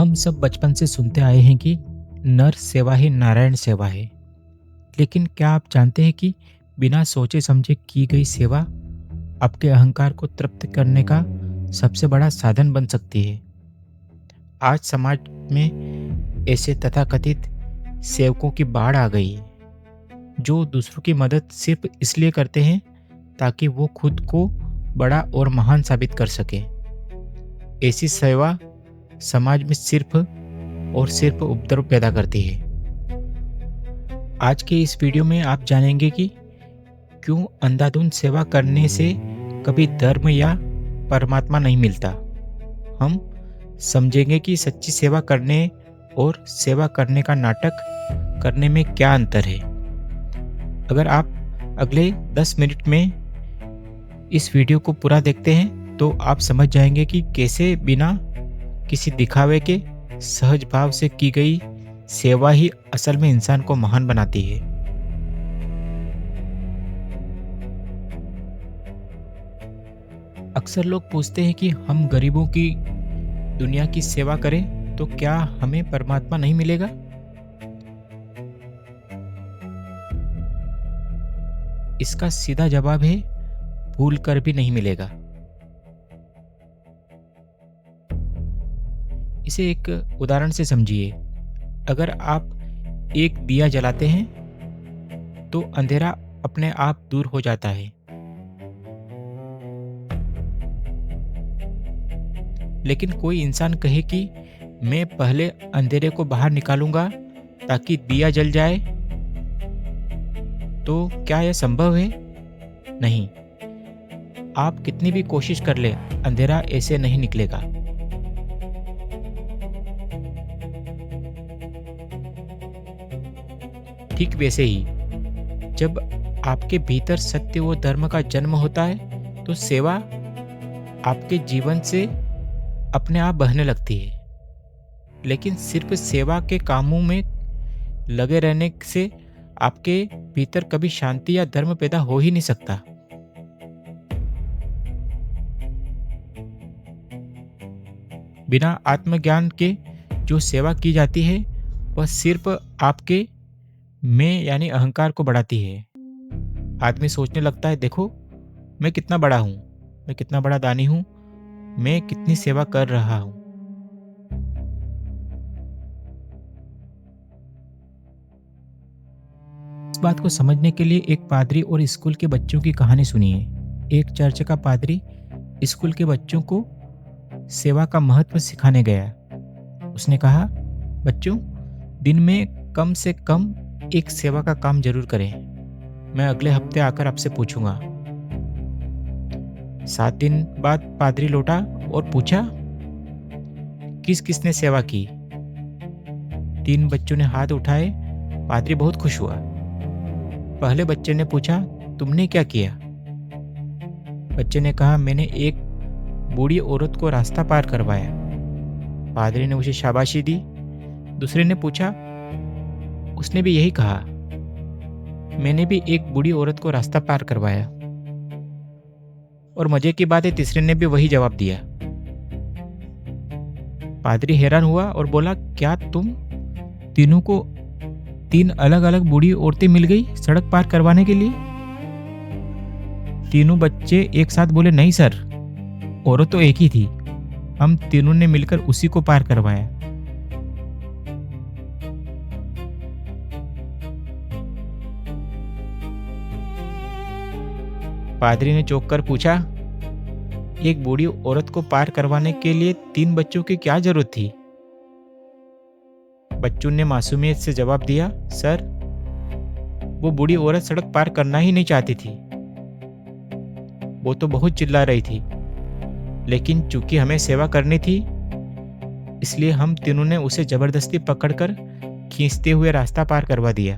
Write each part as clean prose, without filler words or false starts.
हम सब बचपन से सुनते आए हैं कि नर सेवा ही नारायण सेवा है। लेकिन क्या आप जानते हैं कि बिना सोचे समझे की गई सेवा आपके अहंकार को तृप्त करने का सबसे बड़ा साधन बन सकती है। आज समाज में ऐसे तथाकथित सेवकों की बाढ़ आ गई है, जो दूसरों की मदद सिर्फ इसलिए करते हैं ताकि वो खुद को बड़ा और महान साबित कर सके। ऐसी सेवा समाज में सिर्फ और सिर्फ उपद्रव पैदा करती है। आज के इस वीडियो में आप जानेंगे कि क्यों अंधाधुंध सेवा करने से कभी धर्म या परमात्मा नहीं मिलता। हम समझेंगे कि सच्ची सेवा करने और सेवा करने का नाटक करने में क्या अंतर है। अगर आप अगले 10 मिनट में इस वीडियो को पूरा देखते हैं तो आप समझ जाएंगे कि कैसे बिना किसी दिखावे के सहज भाव से की गई सेवा ही असल में इंसान को महान बनाती है। अक्सर लोग पूछते हैं कि हम गरीबों की दुनिया की सेवा करें तो क्या हमें परमात्मा नहीं मिलेगा? इसका सीधा जवाब है, भूल कर भी नहीं मिलेगा। इसे एक उदाहरण से समझिए। अगर आप एक दिया जलाते हैं तो अंधेरा अपने आप दूर हो जाता है। लेकिन कोई इंसान कहे कि मैं पहले अंधेरे को बाहर निकालूंगा ताकि दिया जल जाए, तो क्या यह संभव है? नहीं। आप कितनी भी कोशिश कर ले, अंधेरा ऐसे नहीं निकलेगा। ठीक वैसे ही जब आपके भीतर सत्य व धर्म का जन्म होता है तो सेवा आपके जीवन से अपने आप बहने लगती है। लेकिन सिर्फ सेवा के कामों में लगे रहने से आपके भीतर कभी शांति या धर्म पैदा हो ही नहीं सकता। बिना आत्मज्ञान के जो सेवा की जाती है वह सिर्फ आपके मैं यानी अहंकार को बढ़ाती है। आदमी सोचने लगता है, देखो मैं कितना बड़ा हूं, मैं कितना बड़ा दानी हूं, मैं कितनी सेवा कर रहा हूं। इस बात को समझने के लिए एक पादरी और स्कूल के बच्चों की कहानी सुनिए। एक चर्च का पादरी स्कूल के बच्चों को सेवा का महत्व सिखाने गया। उसने कहा, बच्चों, दिन में कम से कम एक सेवा का काम जरूर करें। मैं अगले हफ्ते आकर आपसे पूछूंगा। 7 दिन बाद पादरी लौटा और पूछा, किस किसने सेवा की? 3 बच्चों ने हाथ उठाए। पादरी बहुत खुश हुआ। पहले बच्चे ने पूछा, तुमने क्या किया? बच्चे ने कहा, मैंने एक बूढ़ी औरत को रास्ता पार करवाया। पादरी ने उसे शाबाशी दी। दूसरे ने पूछा, उसने भी यही कहा, मैंने भी एक बूढ़ी औरत को रास्ता पार करवाया। और मजे की बात है, तीसरे ने भी वही जवाब दिया। पादरी हैरान हुआ और बोला, क्या तुम तीनों को 3 अलग अलग बूढ़ी औरतें मिल गई सड़क पार करवाने के लिए? तीनों बच्चे एक साथ बोले, नहीं सर, औरत तो एक ही थी, हम तीनों ने मिलकर उसी को पार करवाया। पादरी ने चौंक कर पूछा, एक बूढ़ी औरत को पार करवाने के लिए 3 बच्चों की क्या जरूरत थी? बच्चों ने मासूमियत से जवाब दिया, सर, वो बूढ़ी औरत सड़क पार करना ही नहीं चाहती थी। वो तो बहुत चिल्ला रही थी, लेकिन चूंकि हमें सेवा करनी थी, इसलिए हम तीनों ने उसे जबरदस्ती पकड़कर खींचते हुए रास्ता पार करवा दिया।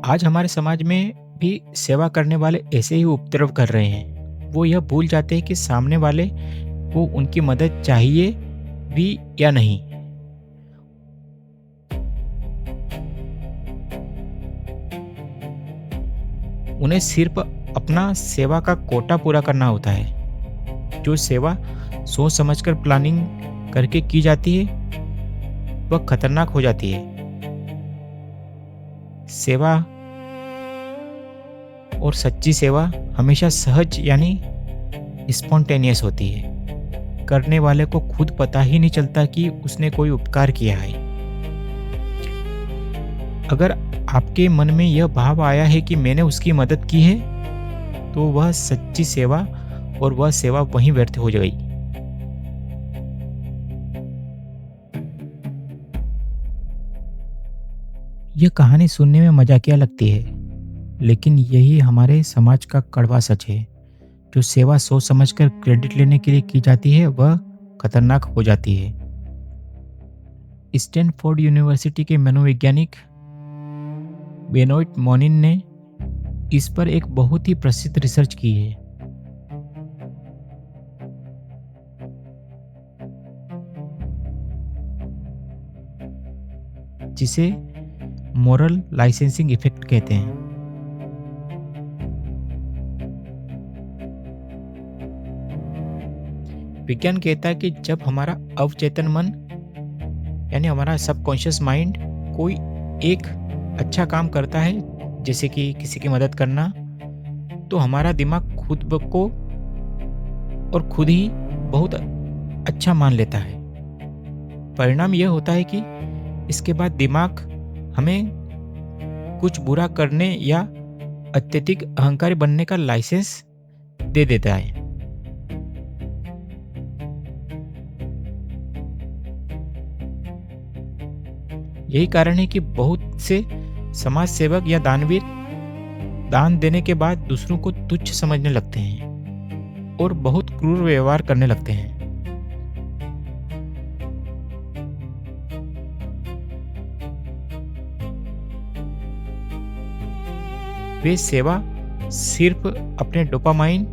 आज हमारे समाज में भी सेवा करने वाले ऐसे ही उपद्रव कर रहे हैं। वो यह भूल जाते हैं कि सामने वाले को उनकी मदद चाहिए भी या नहीं। उन्हें सिर्फ अपना सेवा का कोटा पूरा करना होता है। जो सेवा सोच समझकर प्लानिंग करके की जाती है वह खतरनाक हो जाती है। सेवा और सच्ची सेवा हमेशा सहज यानी स्पॉन्टेनियस होती है। करने वाले को खुद पता ही नहीं चलता कि उसने कोई उपकार किया है। अगर आपके मन में यह भाव आया है कि मैंने उसकी मदद की है, तो वह सच्ची सेवा और वह सेवा वहीं व्यर्थ हो गई। यह कहानी सुनने में मजाकिया लगती है, लेकिन यही हमारे समाज का कड़वा सच है। जो सेवा सोच समझकर क्रेडिट लेने के लिए की जाती है, वह खतरनाक हो जाती है। स्टैनफोर्ड यूनिवर्सिटी के मनोवैज्ञानिक बेनोइट मोनिन ने इस पर एक बहुत ही प्रसिद्ध रिसर्च की है। जिसे मोरल लाइसेंसिंग इफेक्ट कहते हैं। विज्ञान कहता है कि जब हमारा अवचेतन मन यानी हमारा सबकॉन्शियस माइंड कोई एक अच्छा काम करता है, जैसे कि किसी की मदद करना, तो हमारा दिमाग खुद को और खुद ही बहुत अच्छा मान लेता है। परिणाम यह होता है कि इसके बाद दिमाग हमें कुछ बुरा करने या अत्यधिक अहंकारी बनने का लाइसेंस दे देता है। यही कारण है कि बहुत से समाज सेवक या दानवीर दान देने के बाद दूसरों को तुच्छ समझने लगते हैं और बहुत क्रूर व्यवहार करने लगते हैं। वे सेवा सिर्फ अपने डोपामाइन,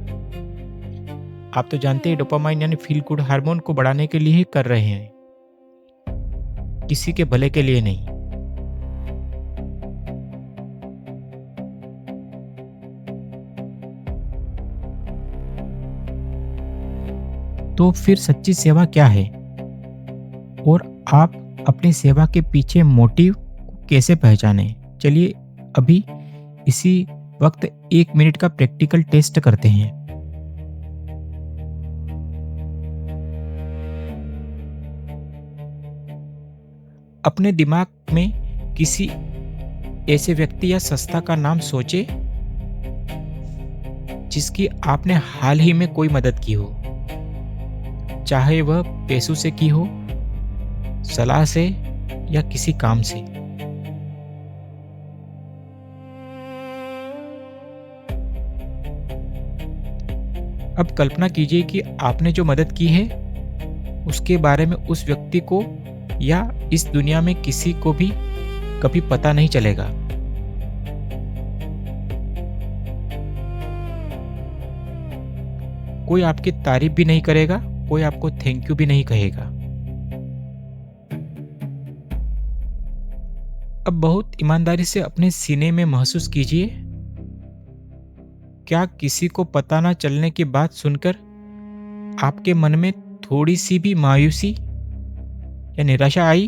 आप तो जानते हैं डोपामाइन यानी फील गुड हार्मोन को बढ़ाने के लिए ही कर रहे हैं, किसी के भले के लिए नहीं। तो फिर सच्ची सेवा क्या है और आप अपनी सेवा के पीछे मोटिव कैसे पहचानें? चलिए अभी इसी वक्त 1 मिनट का प्रैक्टिकल टेस्ट करते हैं। अपने दिमाग में किसी ऐसे व्यक्ति या संस्था का नाम सोचें जिसकी आपने हाल ही में कोई मदद की हो, चाहे वह पैसों से की हो, सलाह से या किसी काम से। अब कल्पना कीजिए कि आपने जो मदद की है उसके बारे में उस व्यक्ति को या इस दुनिया में किसी को भी कभी पता नहीं चलेगा। कोई आपकी तारीफ भी नहीं करेगा, कोई आपको थैंक यू भी नहीं कहेगा। अब बहुत ईमानदारी से अपने सीने में महसूस कीजिए, क्या किसी को पता ना चलने की बात सुनकर आपके मन में थोड़ी सी भी मायूसी या निराशा आई?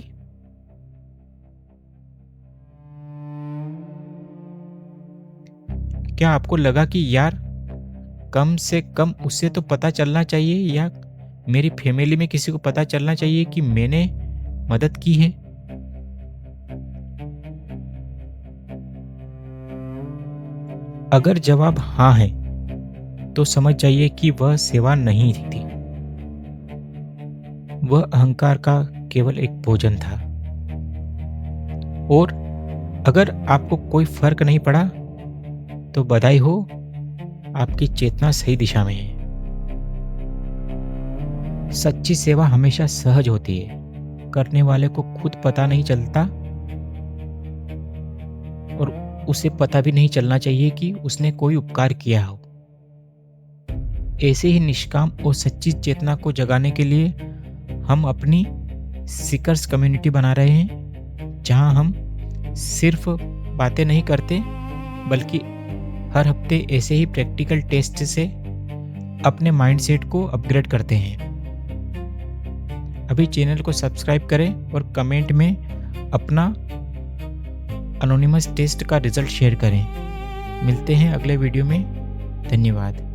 क्या आपको लगा कि यार कम से कम उसे तो पता चलना चाहिए या मेरी फैमिली में किसी को पता चलना चाहिए कि मैंने मदद की है? अगर जवाब हाँ है तो समझ जाइए कि वह सेवा नहीं थी, वह अहंकार का केवल एक भोजन था। और अगर आपको कोई फर्क नहीं पड़ा तो बधाई हो, आपकी चेतना सही दिशा में है। सच्ची सेवा हमेशा सहज होती है, करने वाले को खुद पता नहीं चलता और उसे पता भी नहीं चलना चाहिए कि उसने कोई उपकार किया हो। ऐसे ही निष्काम और सच्ची चेतना को जगाने के लिए हम अपनी सीकर्स कम्युनिटी बना रहे हैं, जहां हम सिर्फ बातें नहीं करते बल्कि हर हफ्ते ऐसे ही प्रैक्टिकल टेस्ट से अपने माइंडसेट को अपग्रेड करते हैं। अभी चैनल को सब्सक्राइब करें और कमेंट में अपना एनोनिमस टेस्ट का रिज़ल्ट शेयर करें। मिलते हैं अगले वीडियो में। धन्यवाद।